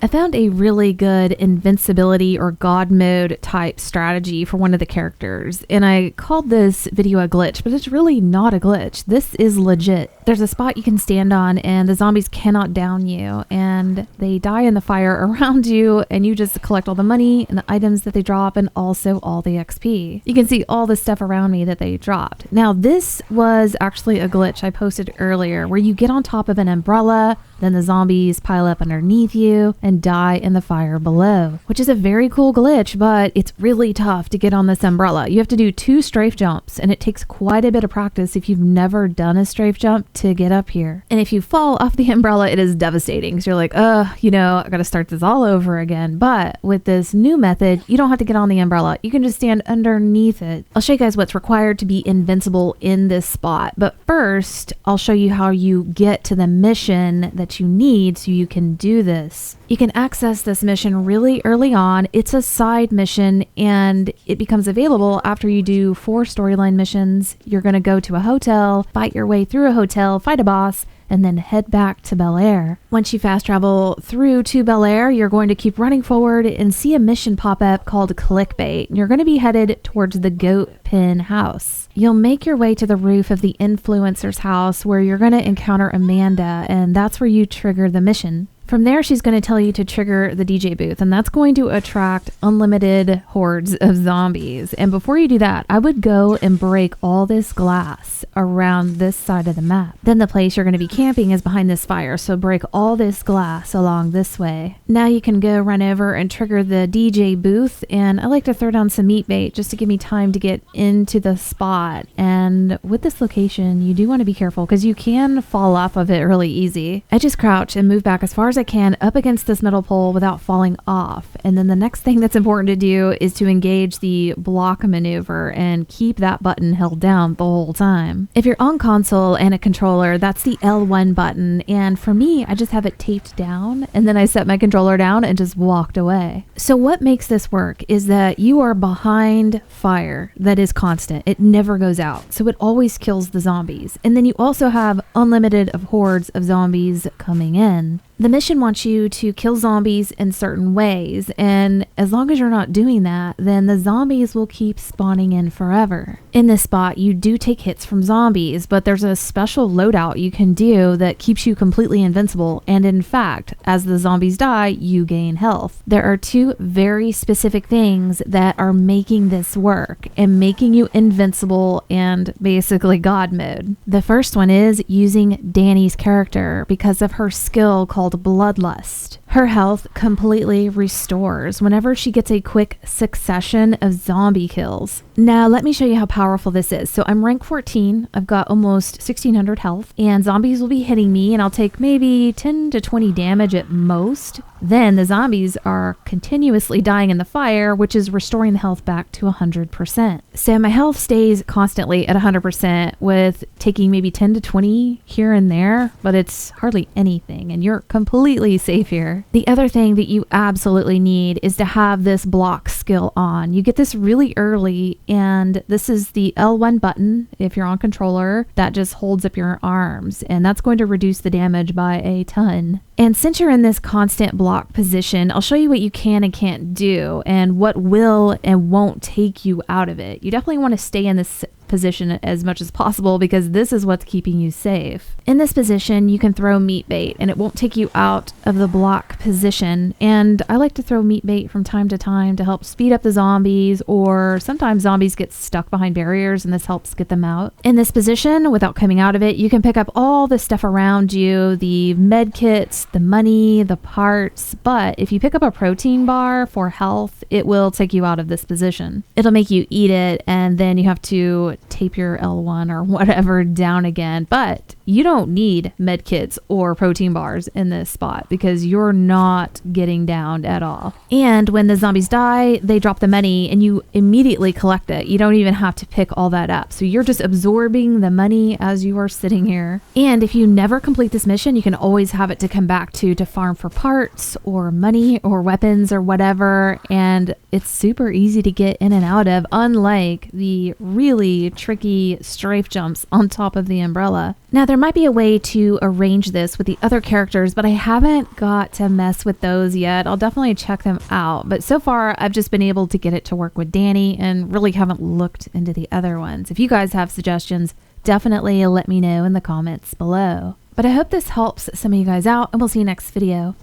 I found a really good invincibility or God mode type strategy for one of the characters, and I called this video a glitch, but it's really not a glitch. This is legit. There's a spot you can stand on and the zombies cannot down you, and they die in the fire around you, and you just collect all the money and the items that they drop and also all the XP. You can see all the stuff around me that they dropped. Now this was actually a glitch I posted earlier where you get on top of an umbrella, then the zombies pile up underneath you and die in the fire below, which is a very cool glitch, but it's really tough to get on this umbrella. You have to do 2 strafe jumps, and it takes quite a bit of practice if you've never done a strafe jump to get up here. And if you fall off the umbrella, it is devastating. So you're like, I gotta start this all over again. But with this new method, you don't have to get on the umbrella. You can just stand underneath it. I'll show you guys what's required to be invincible in this spot. But first, I'll show you how you get to the mission that you need so you can do this. You can access this mission really early on. It's a side mission and it becomes available after you do 4 storyline missions. You're going to go to a hotel, fight your way through a hotel, fight a boss, and then head back to Bel Air. Once you fast travel through to Bel Air, you're going to keep running forward and see a mission pop up called Clickbait. You're going to be headed towards the Goat Pen house. You'll make your way to the roof of the influencer's house where you're going to encounter Amanda, and that's where you trigger the mission. From there, she's going to tell you to trigger the DJ booth, and that's going to attract unlimited hordes of zombies. And before you do that, I would go and break all this glass around this side of the map. Then the place you're going to be camping is behind this fire, so break all this glass along this way. Now you can go run over and trigger the DJ booth, and I like to throw down some meat bait just to give me time to get into the spot. And with this location, you do want to be careful because you can fall off of it really easy. I just crouch and move back as far as I can up against this metal pole without falling off. And then the next thing that's important to do is to engage the block maneuver and keep that button held down the whole time. If you're on console and a controller, that's the L1 button. And for me, I just have it taped down and then I set my controller down and just walked away. So what makes this work is that you are behind fire that is constant. It never goes out. So it always kills the zombies. And then you also have unlimited of hordes of zombies coming in. The mission wants you to kill zombies in certain ways, and as long as you're not doing that, then the zombies will keep spawning in forever. In this spot, you do take hits from zombies, but there's a special loadout you can do that keeps you completely invincible, and in fact, as the zombies die, you gain health. There are 2 very specific things that are making this work and making you invincible and basically God mode. The first one is using Danny's character because of her skill called Bloodlust. Her health completely restores whenever she gets a quick succession of zombie kills. Now let me show you how powerful this is. So I'm rank 14, I've got almost 1600 health, and zombies will be hitting me and I'll take maybe 10 to 20 damage at most. Then the zombies are continuously dying in the fire, which is restoring the health back to 100%. So my health stays constantly at 100% with taking maybe 10 to 20 here and there, but it's hardly anything and you're completely safe here. The other thing that you absolutely need is to have this block skill on. You get this really early, and this is the L1 button if you're on controller that just holds up your arms, and that's going to reduce the damage by a ton. And since you're in this constant block position, I'll show you what you can and can't do and what will and won't take you out of it. You definitely want to stay in this position as much as possible because this is what's keeping you safe. In this position, you can throw meat bait and it won't take you out of the block position. And I like to throw meat bait from time to time to help speed up the zombies, or sometimes zombies get stuck behind barriers and this helps get them out. In this position, without coming out of it, you can pick up all the stuff around you, the med kits, the money, the parts, but if you pick up a protein bar for health, it will take you out of this position. It'll make you eat it and then you have to tape your L1 or whatever down again, but you don't need med kits or protein bars in this spot because you're not getting downed at all. And when the zombies die, they drop the money and you immediately collect it. You don't even have to pick all that up. So you're just absorbing the money as you are sitting here. And if you never complete this mission, you can always have it to come back back to farm for parts or money or weapons or whatever, and it's super easy to get in and out of, unlike the really tricky strafe jumps on top of the umbrella. Now, there might be a way to arrange this with the other characters, but I haven't got to mess with those yet. I'll definitely check them out, but so far I've just been able to get it to work with Danny and really haven't looked into the other ones. If you guys have suggestions, definitely let me know in the comments below. But I hope this helps some of you guys out, and we'll see you next video.